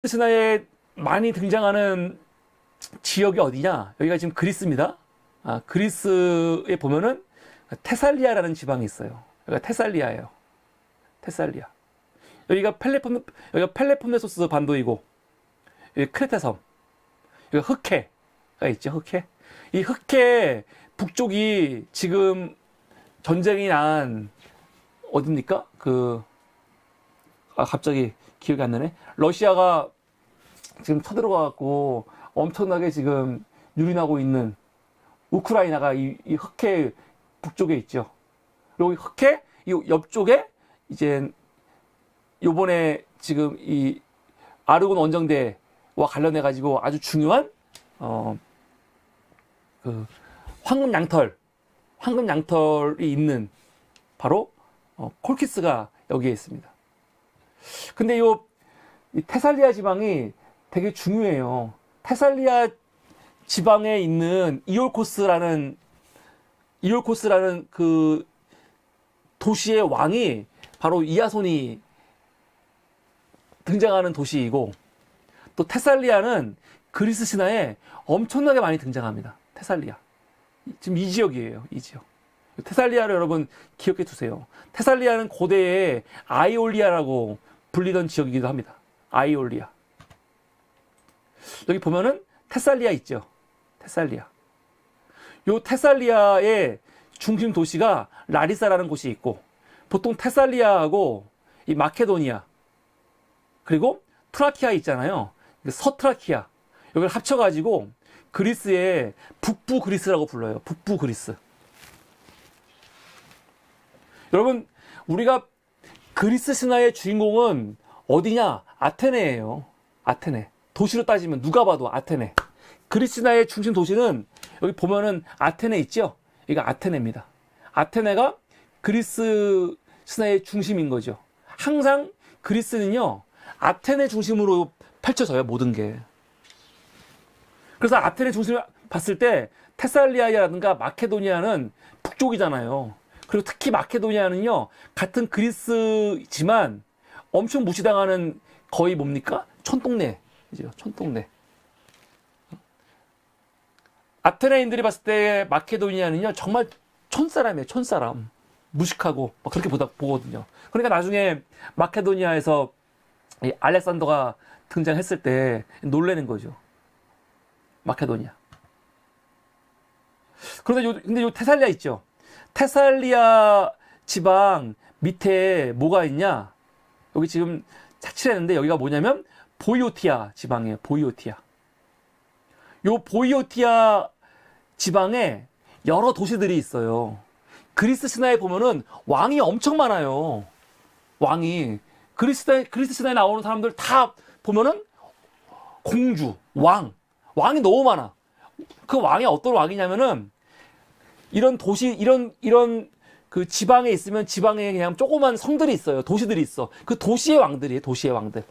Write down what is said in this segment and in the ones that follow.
신화에 많이 등장하는 지역이 어디냐? 여기가 지금 그리스입니다. 그리스에 보면은 테살리아라는 지방이 있어요. 여기가 테살리아예요. 테살리아. 여기가 펠레폰네소스 반도이고, 여기 크레테섬. 여기 흑해가 있죠. 흑해. 이 흑해 북쪽이 지금 전쟁이 난 어딥니까? 갑자기 기억이 안 나네. 러시아가 지금 쳐들어가갖고 엄청나게 지금 유린하고 있는 우크라이나가 이 흑해 북쪽에 있죠. 그리고 흑해 이 옆쪽에 이제 요번에 지금 이 아르곤 원정대와 관련해 가지고 아주 중요한 황금 양털이 있는 바로 콜키스가 여기에 있습니다. 근데 이 테살리아 지방이 되게 중요해요. 테살리아 지방에 있는 이올코스라는 그 도시의 왕이 바로 이아손이 등장하는 도시이고, 또 테살리아는 그리스 신화에 엄청나게 많이 등장합니다. 테살리아. 지금 이 지역이에요. 이 지역. 테살리아를 여러분 기억해 두세요. 테살리아는 고대에 아이올리아라고 불리던 지역이기도 합니다. 아이올리아. 여기 보면은 테살리아 있죠. 테살리아. 요 테살리아의 중심 도시가 라리사라는 곳이 있고, 보통 테살리아하고 이 마케도니아 그리고 트라키아 있잖아요. 서트라키아. 여기를 합쳐가지고 그리스의 북부 그리스라고 불러요. 북부 그리스. 여러분, 우리가 그리스 신화의 주인공은 어디냐? 아테네예요. 아테네. 도시로 따지면 누가 봐도 아테네. 그리스 신화의 중심 도시는 여기 보면은 아테네 있죠? 여기가 아테네입니다. 아테네가 그리스 신화의 중심인 거죠. 항상 그리스는요, 아테네 중심으로 펼쳐져요, 모든 게. 그래서 아테네 중심을 봤을 때 테살리아라든가 마케도니아는 북쪽이잖아요. 그리고 특히 마케도니아는요, 같은 그리스지만 엄청 무시당하는 거의 뭡니까? 촌동네죠. 촌동네. 아테네인들이 봤을 때 마케도니아는요, 정말 촌사람이에요. 촌사람. 무식하고 막 그렇게 보거든요. 그러니까 나중에 마케도니아에서 이 알렉산더가 등장했을 때 놀래는 거죠. 마케도니아. 근데 요 테살리아 있죠. 테살리아 지방 밑에 뭐가 있냐? 여기 지금 착칠했는데 여기가 뭐냐면 보이오티아 지방이에요. 보이오티아. 요 보이오티아 지방에 여러 도시들이 있어요. 그리스 신화에 보면은 왕이 엄청 많아요. 왕이. 그리스 신화에 나오는 사람들 다 보면은 공주, 왕이 너무 많아. 그 왕이 어떤 왕이냐면은 이런 도시, 이런 그 지방에 있으면 지방에 그냥 조그만 성들이 있어요. 도시들이 있어. 그 도시의 왕들이에요. 도시의 왕들.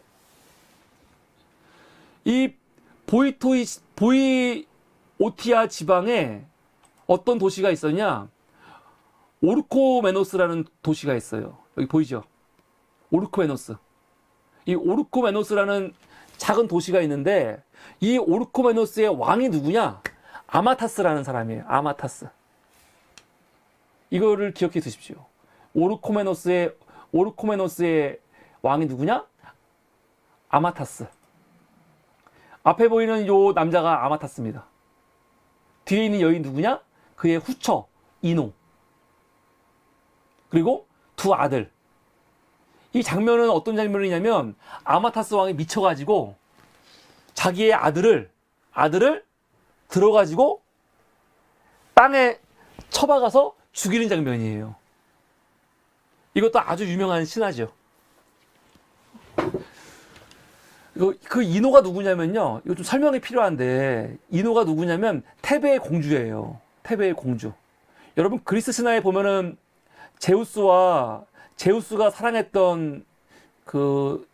이 보이오티아 지방에 어떤 도시가 있었냐? 오르코메노스라는 도시가 있어요. 여기 보이죠? 오르코메노스. 이 오르코메노스라는 작은 도시가 있는데, 이 오르코메노스의 왕이 누구냐? 아마타스라는 사람이에요. 아마타스. 이거를 기억해 두십시오. 오르코메노스의 왕이 누구냐? 아마타스. 앞에 보이는 요 남자가 아마타스입니다. 뒤에 있는 여인 누구냐? 그의 후처 이노. 그리고 두 아들. 이 장면은 어떤 장면이냐면 아마타스 왕이 미쳐가지고 자기의 아들을 들어가지고 땅에 쳐박아서 죽이는 장면이에요. 이것도 아주 유명한 신화죠. 그 이노가 누구냐면요. 이거 좀 설명이 필요한데, 이노가 누구냐면 테베의 공주예요. 테베의 공주. 여러분, 그리스 신화에 보면은 제우스가 사랑했던 그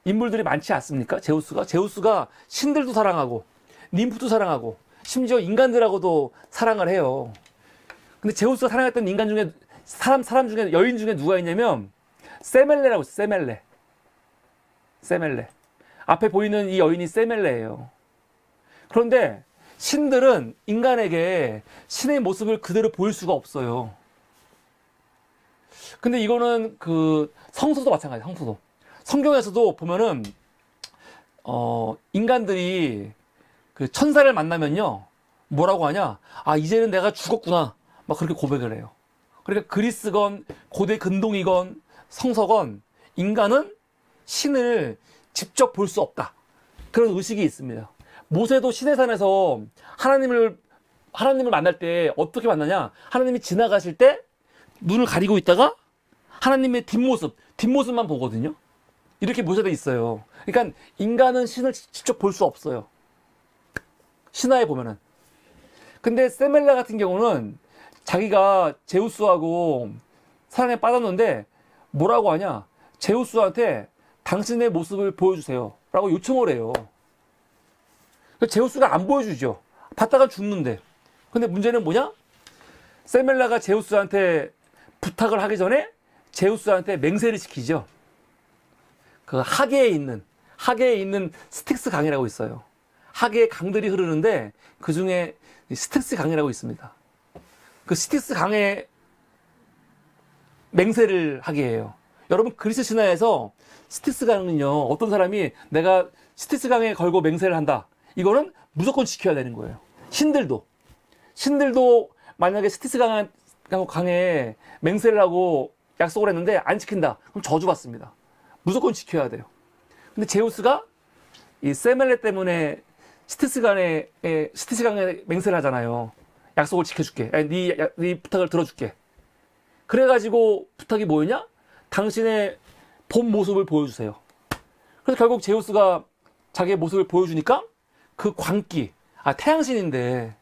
인물들이 많지 않습니까? 제우스가 신들도 사랑하고 님프도 사랑하고 심지어 인간들하고도 사랑을 해요. 근데 제우스가 사랑했던 인간 중에 사람 중에 여인 중에 누가 있냐면 세멜레라고 있어요. 세멜레. 앞에 보이는 이 여인이 세멜레예요. 그런데 신들은 인간에게 신의 모습을 그대로 보일 수가 없어요. 근데 이거는 그 성서도 마찬가지예요. 성서도. 성경에서도 보면은 인간들이 그 천사를 만나면요. 뭐라고 하냐? 아, 이제는 내가 죽었구나. 막 그렇게 고백을 해요. 그러니까 그리스건 고대 근동이건 성서건 인간은 신을 직접 볼 수 없다. 그런 의식이 있습니다. 모세도 시내산에서 하나님을 만날 때 어떻게 만나냐? 하나님이 지나가실 때 눈을 가리고 있다가 하나님의 뒷모습만 보거든요. 이렇게 모세도 있어요. 그러니까 인간은 신을 직접 볼 수 없어요. 신화에 보면은. 근데 세멜라 같은 경우는 자기가 제우스하고 사랑에 빠졌는데 뭐라고 하냐? 제우스한테 당신의 모습을 보여주세요. 라고 요청을 해요. 제우스가 안 보여주죠. 봤다가 죽는데. 근데 문제는 뭐냐? 세멜라가 제우스한테 부탁을 하기 전에 제우스한테 맹세를 시키죠. 그 하계에 있는 스틱스 강이라고 있어요. 하계에 강들이 흐르는데 그 중에 스틱스 강이라고 있습니다. 그 스틱스 강에 맹세를 하게 해요. 여러분 그리스 신화에서 스틱스 강은요, 어떤 사람이 내가 스틱스 강에 걸고 맹세를 한다. 이거는 무조건 지켜야 되는 거예요. 신들도 만약에 스틱스 강에 맹세를 하고 약속을 했는데 안 지킨다. 그럼 저주받습니다. 무조건 지켜야 돼요. 근데 제우스가 이 세멜레 때문에 스틱스 강에 맹세를 하잖아요. 약속을 지켜줄게. 네 부탁을 들어줄게. 그래가지고 부탁이 뭐였냐? 당신의 본 모습을 보여주세요. 그래서 결국 제우스가 자기의 모습을 보여주니까 그 광기, 태양신인데,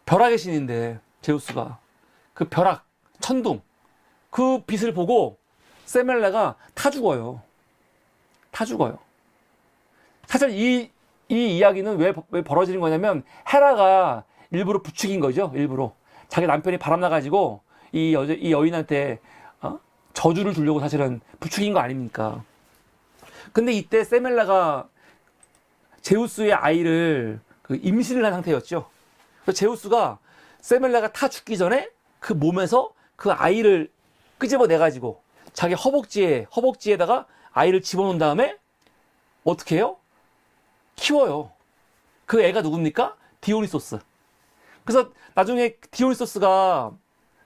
벼락의 신인데, 제우스가 그 벼락, 천둥, 그 빛을 보고 세멜레가 타 죽어요. 사실 이 이야기는 왜 벌어지는 거냐면 헤라가 일부러 부추긴 거죠. 일부러 자기 남편이 바람나가지고 이 여인한테 저주를 주려고 사실은 부추긴 거 아닙니까? 근데 이때 세멜라가 제우스의 아이를 임신을 한 상태였죠. 그래서 제우스가 세멜라가 타 죽기 전에 그 몸에서 그 아이를 끄집어내가지고 자기 허벅지에다가 아이를 집어넣은 다음에 어떻게 해요? 키워요. 그 애가 누굽니까? 디오니소스. 그래서 나중에 디오니소스가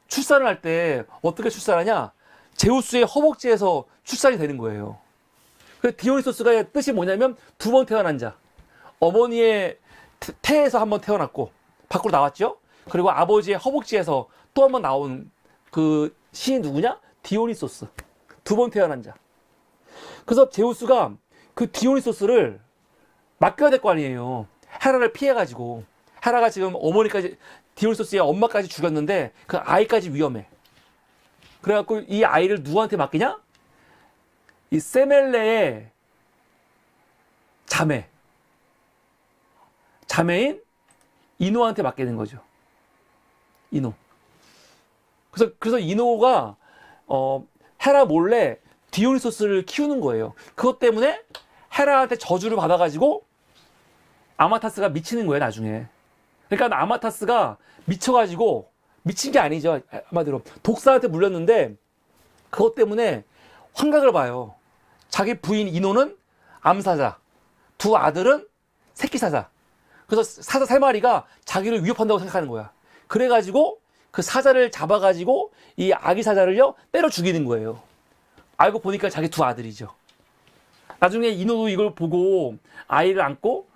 출산을 할 때 어떻게 출산하냐? 제우스의 허벅지에서 출산이 되는 거예요. 그 디오니소스가 뜻이 뭐냐면 두 번 태어난 자. 어머니의 태에서 한 번 태어났고 밖으로 나왔죠. 그리고 아버지의 허벅지에서 또 한 번 나온 그 신이 누구냐? 디오니소스. 두 번 태어난 자. 그래서 제우스가 그 디오니소스를 맡겨야 될 거 아니에요. 헤라를 피해가지고. 헤라가 지금 디오니소스의 엄마까지 죽였는데 그 아이까지 위험해. 그래갖고 이 아이를 누구한테 맡기냐? 이 세멜레의 자매인 이노한테 맡기는 거죠. 이노. 그래서 이노가 헤라 몰래 디오니소스를 키우는 거예요. 그것 때문에 헤라한테 저주를 받아가지고 아마타스가 미치는 거예요, 나중에. 그러니까 아마타스가 미쳐가지고 미친 게 아니죠. 한마디로 독사한테 물렸는데 그것 때문에 환각을 봐요. 자기 부인 이노는 암사자, 두 아들은 새끼사자. 그래서 사자 세 마리가 자기를 위협한다고 생각하는 거야. 그래가지고 그 사자를 잡아가지고 이 아기 사자를요 때려 죽이는 거예요. 알고 보니까 자기 두 아들이죠. 나중에 이노도 이걸 보고 아이를 안고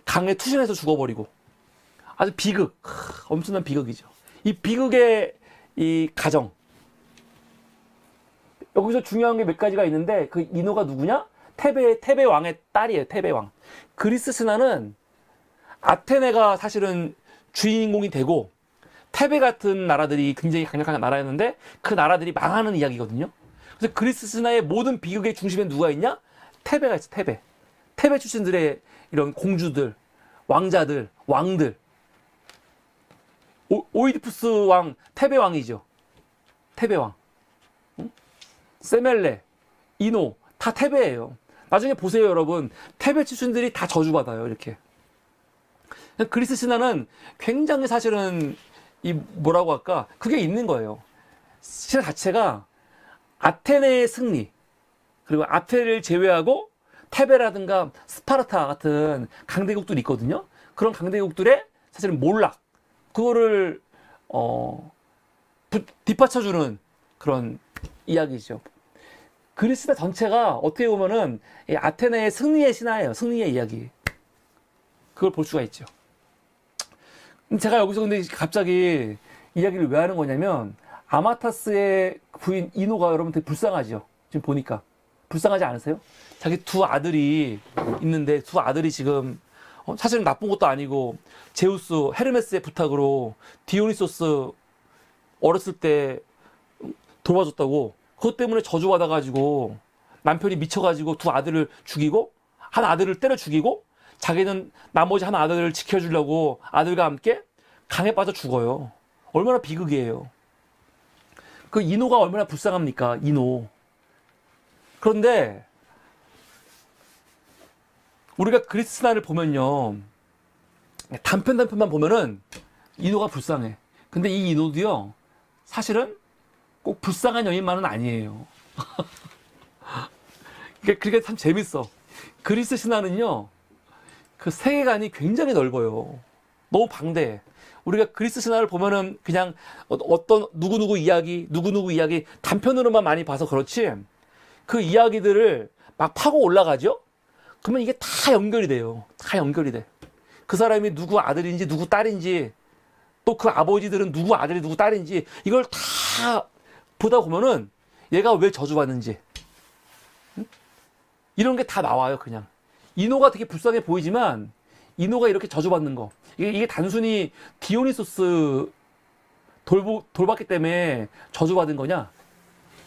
강에 투신해서 죽어버리고 아주 비극, 엄청난 비극이죠. 이 비극의 이 가정. 여기서 중요한 게 몇 가지가 있는데 그 이노가 누구냐? 테베 왕의 딸이에요. 테베 왕. 그리스 신화는 아테네가 사실은 주인공이 되고 테베 같은 나라들이 굉장히 강력한 나라였는데 그 나라들이 망하는 이야기거든요. 그래서 그리스 신화의 모든 비극의 중심에 누가 있냐? 테베가 있어. 테베 출신들의 이런 공주들, 왕자들, 왕들. 오이디푸스 왕, 테베 왕이죠. 테베 왕. 응? 세멜레, 이노 다 테베예요. 나중에 보세요, 여러분. 테베 출신들이 다 저주받아요, 이렇게. 그리스 신화는 굉장히 사실은 이 뭐라고 할까? 그게 있는 거예요. 신화 자체가 아테네의 승리, 그리고 아테네를 제외하고 테베라든가 스파르타 같은 강대국들이 있거든요. 그런 강대국들의 사실은 몰락, 그거를 뒷받쳐주는 그런 이야기죠. 그리스 신화 전체가 어떻게 보면은 이 아테네의 승리의 신화예요. 승리의 이야기. 그걸 볼 수가 있죠. 제가 여기서 근데 갑자기 이야기를 왜 하는 거냐면, 아마타스의 부인 이노가 여러분 되게 불쌍하죠. 지금 보니까. 불쌍하지 않으세요? 자기 두 아들이 있는데, 두 아들이 지금 사실은 나쁜 것도 아니고, 제우스, 헤르메스의 부탁으로 디오니소스 어렸을 때 돌봐줬다고, 그것 때문에 저주받아가지고 남편이 미쳐가지고 두 아들을 죽이고, 한 아들을 때려 죽이고, 자기는 나머지 한 아들을 지켜주려고 아들과 함께 강에 빠져 죽어요. 얼마나 비극이에요. 그 이노가 얼마나 불쌍합니까? 이노. 그런데 우리가 그리스 신화를 보면요, 단편만 보면은 이노가 불쌍해. 근데 이 이노도요, 사실은 꼭 불쌍한 여인만은 아니에요. 그게 참 재밌어. 그리스 신화는요, 그 세계관이 굉장히 넓어요. 너무 방대해. 우리가 그리스 신화를 보면은 그냥 어떤 누구누구 이야기 단편으로만 많이 봐서 그렇지, 그 이야기들을 막 파고 올라가죠? 그러면 이게 다 연결이 돼요. 다 연결이 돼. 그 사람이 누구 아들인지 누구 딸인지, 또 그 아버지들은 누구 아들이 누구 딸인지, 이걸 다 보다 보면은 얘가 왜 저주받는지, 응? 이런 게 다 나와요. 그냥 이노가 되게 불쌍해 보이지만, 이노가 이렇게 저주받는 거, 이게 단순히 디오니소스 돌봤기 때문에 저주받은 거냐,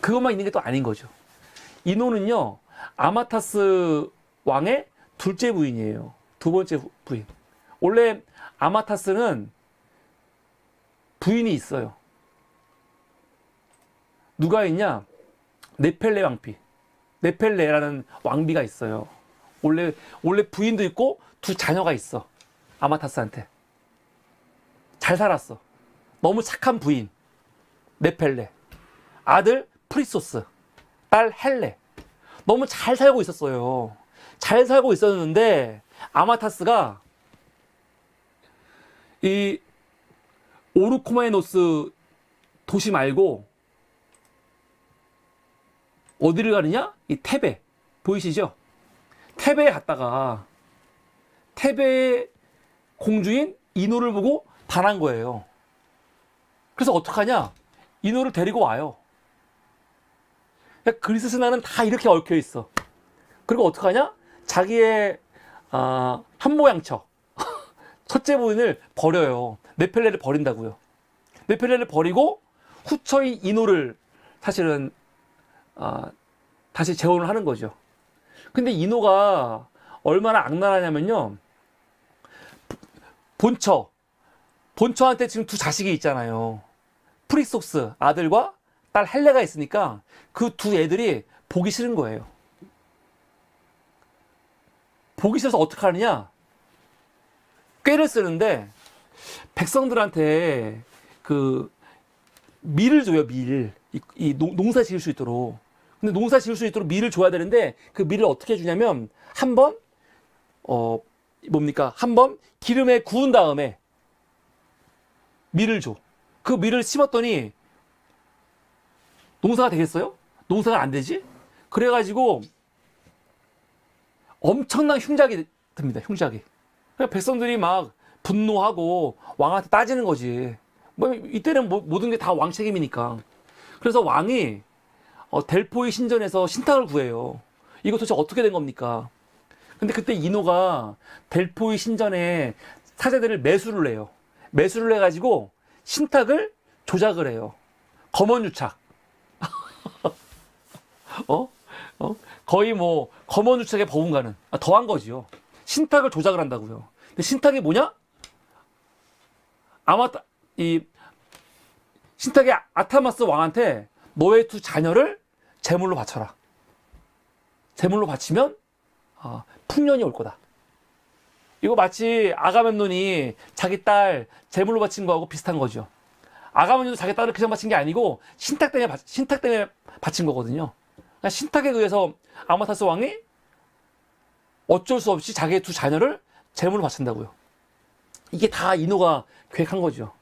그것만 있는 게 또 아닌 거죠. 이노는요, 아마타스 왕의 둘째 부인이에요. 두 번째 부인. 원래 아마타스는 부인이 있어요. 누가 있냐? 네펠레 왕비. 네펠레라는 왕비가 있어요. 원래 부인도 있고 두 자녀가 있어. 아마타스한테. 잘 살았어. 너무 착한 부인. 네펠레. 아들 프리소스. 딸 헬레. 너무 잘 살고 있었어요. 잘 살고 있었는데, 아마타스가 이 오르코메노스 도시 말고 어디를 가느냐? 이 테베. 보이시죠? 테베에 갔다가 테베의 공주인 이노를 보고 반한 거예요. 그래서 어떡하냐? 이노를 데리고 와요. 그리스 신화는 다 이렇게 얽혀 있어. 그리고 어떡하냐? 자기의 한모양처 첫째 부인을 버려요. 네펠레를 버린다고요. 네펠레를 버리고 후처인 이노를 사실은 다시 재혼을 하는 거죠. 근데 이노가 얼마나 악랄하냐면요, 본처한테 지금 두 자식이 있잖아요. 프리소스 아들과 딸 헬레가 있으니까 그 두 애들이 보기 싫은 거예요. 보기 싫어서 어떻게 하느냐? 꾀를 쓰는데 백성들한테 그 밀을 줘요. 밀. 이 농사 지을 수 있도록. 근데 농사 지을 수 있도록 밀을 줘야 되는데, 그 밀을 어떻게 주냐면, 한번 기름에 구운 다음에 밀을 줘. 그 밀을 심었더니 농사가 되겠어요? 농사가 안 되지? 그래가지고 엄청난 흉작이 듭니다. 흉작이. 그러니까 백성들이 막 분노하고 왕한테 따지는 거지. 뭐 이때는 모든 게 다 왕 책임이니까. 그래서 왕이 델포이 신전에서 신탁을 구해요. 이거 도대체 어떻게 된 겁니까? 근데 그때 이노가 델포이 신전에 사제들을 매수를 해요. 매수를 해가지고 신탁을 조작을 해요. 검언유착. 거의 뭐 검언유착에 버금가는, 더한 거지요. 신탁을 조작을 한다고요. 근데 신탁이 뭐냐? 신탁이 아타마스 왕한테 너의 두 자녀를 제물로 바쳐라. 제물로 바치면 풍년이 올 거다. 이거 마치 아가멤논이 자기 딸 제물로 바친 거하고 비슷한 거죠. 아가멤논도 자기 딸을 그냥 바친 게 아니고 신탁 때문에 바친 거거든요. 그러니까 신탁에 의해서 아마타스 왕이 어쩔 수 없이 자기의 두 자녀를 제물로 바친다고요. 이게 다 이노가 계획한 거죠.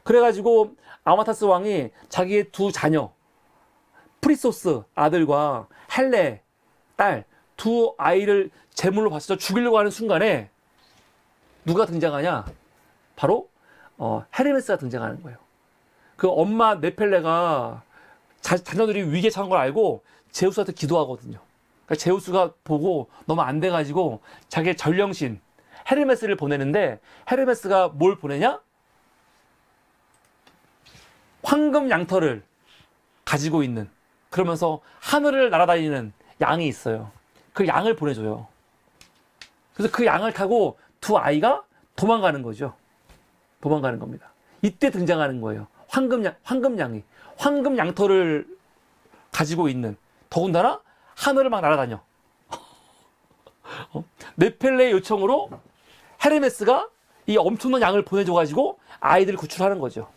그래가지고 아마타스 왕이 자기의 두 자녀 프리소스 아들과 헬레 딸 두 아이를 제물로 바쳐서 죽이려고 하는 순간에 누가 등장하냐? 바로 헤르메스가 등장하는 거예요. 그 엄마 네펠레가 자녀들이 위기에 처한 걸 알고 제우스한테 기도하거든요. 그러니까 제우스가 보고 너무 안 돼가지고 자기의 전령신 헤르메스를 보내는데 헤르메스가 뭘 보내냐? 황금 양털을 가지고 있는, 그러면서 하늘을 날아다니는 양이 있어요. 그 양을 보내줘요. 그래서 그 양을 타고 두 아이가 도망가는 거죠. 도망가는 겁니다. 이때 등장하는 거예요. 황금 양털을 가지고 있는, 더군다나 하늘을 막 날아다녀. 네펠레의 요청으로 헤르메스가 이 엄청난 양을 보내줘가지고 아이들을 구출하는 거죠.